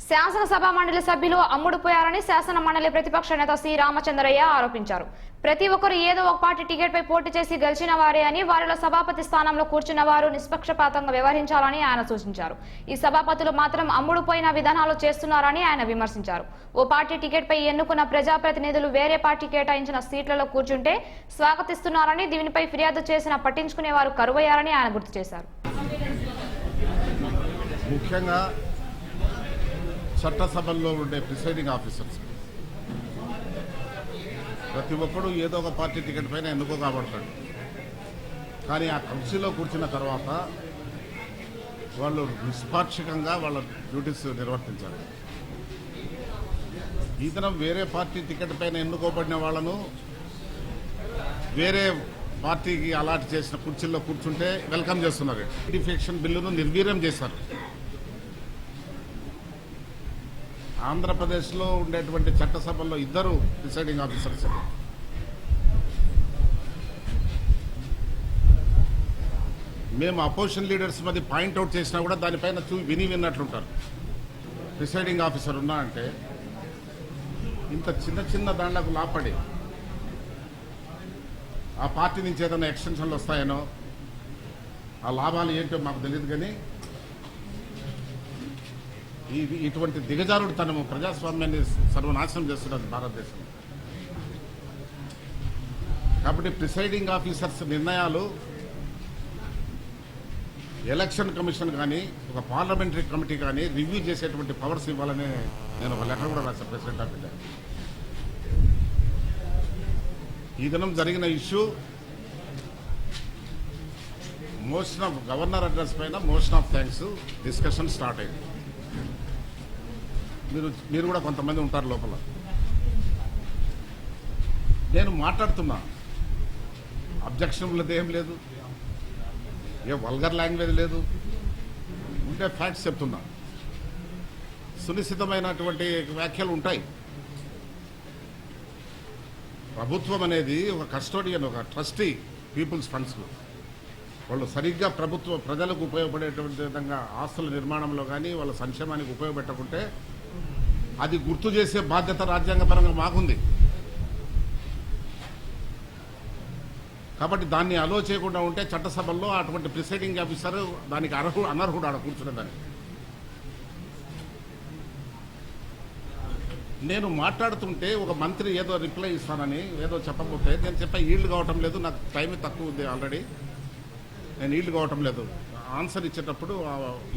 శాసనసభ మండలి సభ్యులు అమ్ముడుపోయారని శాసన మండలి ప్రతిపక్ష నేత సి రామచంద్రయ్య ఆరోపించారు. ప్రతి ఒక్కరు ఏదో ఒక పార్టీ టికెట్ పై పోటీ చేసి గెలిచిన వారే అని, వారిలో సభాపతి స్థానంలో కూర్చున్న వారు నిష్పక్షపాతంగా వ్యవహరించాలని ఆయన సూచించారు. ఈ సభాపతులు మాత్రం అమ్ముడుపోయిన విధానాలు చేస్తున్నారని ఆయన విమర్శించారు. ఓ పార్టీ టికెట్ పై ఎన్నుకున్న ప్రజాప్రతినిధులు వేరే పార్టీ కేటాయించిన సీట్లలో కూర్చుంటే స్వాగతిస్తున్నారని, దీనిపై ఫిర్యాదు చేసినా పట్టించుకునే వారు కరువయ్యారని ఆయన గుర్తు చేశారు. ముఖ్యంగా చట్టసభల్లో ఉండే ప్రిసైడింగ్ ఆఫీసర్స్ ప్రతి ఒక్కడు ఏదో ఒక పార్టీ టికెట్ పైన ఎన్నుకోబడతాడు. కానీ ఆ కౌన్సిల్లో కూర్చున్న తర్వాత వాళ్ళు నిష్పాక్షికంగా వాళ్ళ డ్యూటీస్ నిర్వర్తించాలి. ఈ దినం వేరే పార్టీ టికెట్ పైన ఎన్నుకోబడిన వాళ్ళను వేరే పార్టీకి అలాట్ చేసిన కుర్చీల్లో కూర్చుంటే వెల్కమ్ చేస్తున్నారు. డిఫెక్షన్ బిల్లును నిర్వీర్యం చేశారు. ఆంధ్రప్రదేశ్లో ఉండేటువంటి చట్టసభల్లో ఇద్దరు ప్రిసైడింగ్ ఆఫీసర్స్. మేము అపోజిషన్ లీడర్స్ మధ్య పాయింట్అవుట్ చేసినా కూడా దానిపైన విన్నట్లుంటారు. ప్రిసైడింగ్ ఆఫీసర్ ఉన్నా అంటే ఇంత చిన్న చిన్న దాంట్లకు లాపడి ఆ పార్టీ నుంచి ఏదైనా ఎక్స్టెన్షన్లు వస్తాయనో ఆ లాభాలు ఏంటో మాకు తెలియదు. కానీ ఇటువంటి దిగజారుడు తనము ప్రజాస్వామ్యాన్ని సర్వనాశనం చేస్తున్నది భారతదేశం. కాబట్టి ప్రిసైడింగ్ ఆఫీసర్స్ నిర్ణయాలు ఎలక్షన్ కమిషన్ కానీ ఒక పార్లమెంటరీ కమిటీ కానీ రివ్యూ చేసేటువంటి పవర్స్ ఇవ్వాలని నేను ఒక లెటర్ కూడా రాశాను ప్రెసిడెంట్ ఆఫ్ ఇండియా. ఈ దినం జరిగిన issue motion of governor address పైన motion of thanks discussion start అయింది. మీరు కూడా కొంతమంది ఉంటారు లోపల. నేను మాట్లాడుతున్నా, అబ్జెక్షన్ ఏం లేదు, ఏ వల్గర్ లాంగ్వేజ్ లేదు, ఉంటే ఫ్యాక్ట్స్ చెప్తున్నా. సునిశ్చితమైనటువంటి వ్యాఖ్యలు ఉంటాయి. ప్రభుత్వం అనేది ఒక కస్టోడియన్, ఒక ట్రస్టీ పీపుల్స్ ఫండ్స్. వాళ్ళు సరిగ్గా ప్రజలకు ఉపయోగపడేటువంటి విధంగా ఆస్తుల నిర్మాణంలో కానీ వాళ్ళ సంక్షేమానికి ఉపయోగపెట్టకుంటే అది గుర్తు చేసే బాధ్యత రాజ్యాంగపరంగా మాకుంది. కాబట్టి దాన్ని అలో చేయకుండా ఉంటే చట్టసభల్లో అటువంటి ప్రిసైడింగ్ ఆఫీసర్ దానికి అనర్హుడు ఆడ కూర్చునేదాన్ని. నేను మాట్లాడుతుంటే ఒక మంత్రి ఏదో రిప్లై ఇస్తానని ఏదో చెప్పకపోతే నేను చెప్పా ఈల్డ్ కావటం లేదు, నాకు టైం తక్కువ ఉంది, ఆల్రెడీ నేను ఈల్డ్ కావటం లేదు. ఆన్సర్ ఇచ్చేటప్పుడు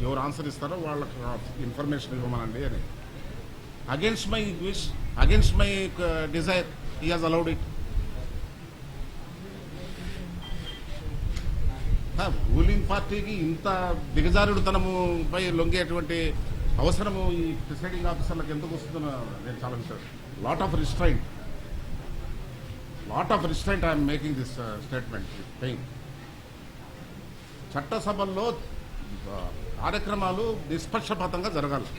ఎవరు ఆన్సర్ ఇస్తారో వాళ్ళకి ఇన్ఫర్మేషన్ ఇవ్వమనండి అని. Against my wish, against my desire, he has allowed it. Ruling పార్టీకి ఇంత దిగజారుడుతనముపై లొంగేటువంటి అవసరము ఈ ప్రిసైడింగ్ ఆఫీసర్లకు ఎందుకు వస్తుందో నేను చాలా lot of restraint I'm making this statement pain. చట్టసభల్లో కార్యక్రమాలు నిష్పక్షపాతంగా జరగాలి.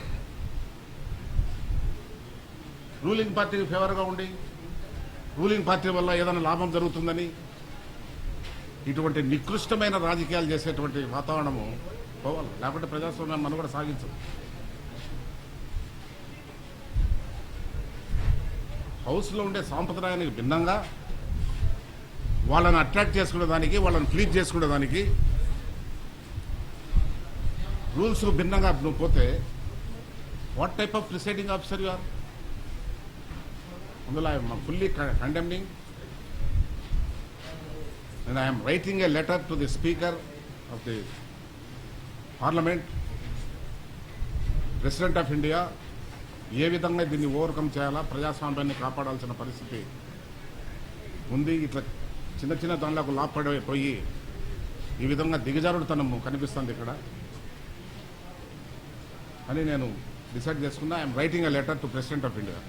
రూలింగ్ పార్టీకి ఫేవర్గా ఉండి రూలింగ్ పార్టీ వల్ల ఏదైనా లాభం జరుగుతుందని ఇటువంటి నికృష్టమైన రాజకీయాలు చేసేటువంటి వాతావరణము పోవాలి. లేకపోతే ప్రజాస్వామ్యాన్ని మనం కూడా సాగించం. హౌస్లో ఉండే సాంప్రదాయానికి భిన్నంగా వాళ్ళని అట్రాక్ట్ చేసుకునేదానికి, వాళ్ళని ప్లీజ్ చేసుకునేదానికి రూల్స్ భిన్నంగా నువ్వు పోతే what type of presiding officer you are? అందులో I am fully condemning and I am writing a letter to the Speaker of the Parliament, President of India, ఏ విధంగా దీన్ని ఓవర్కమ్ చేయాలా, ప్రజాస్వామ్యాన్ని కాపాడాల్సిన పరిస్థితి ఉంది. ఇట్లా చిన్న చిన్న దానిలకు లాపడిపోయి ఈ విధంగా దిగజారుడుతనము కనిపిస్తుంది ఇక్కడ అని నేను డిసైడ్ చేసుకున్నా. I'm writing a letter to president of India.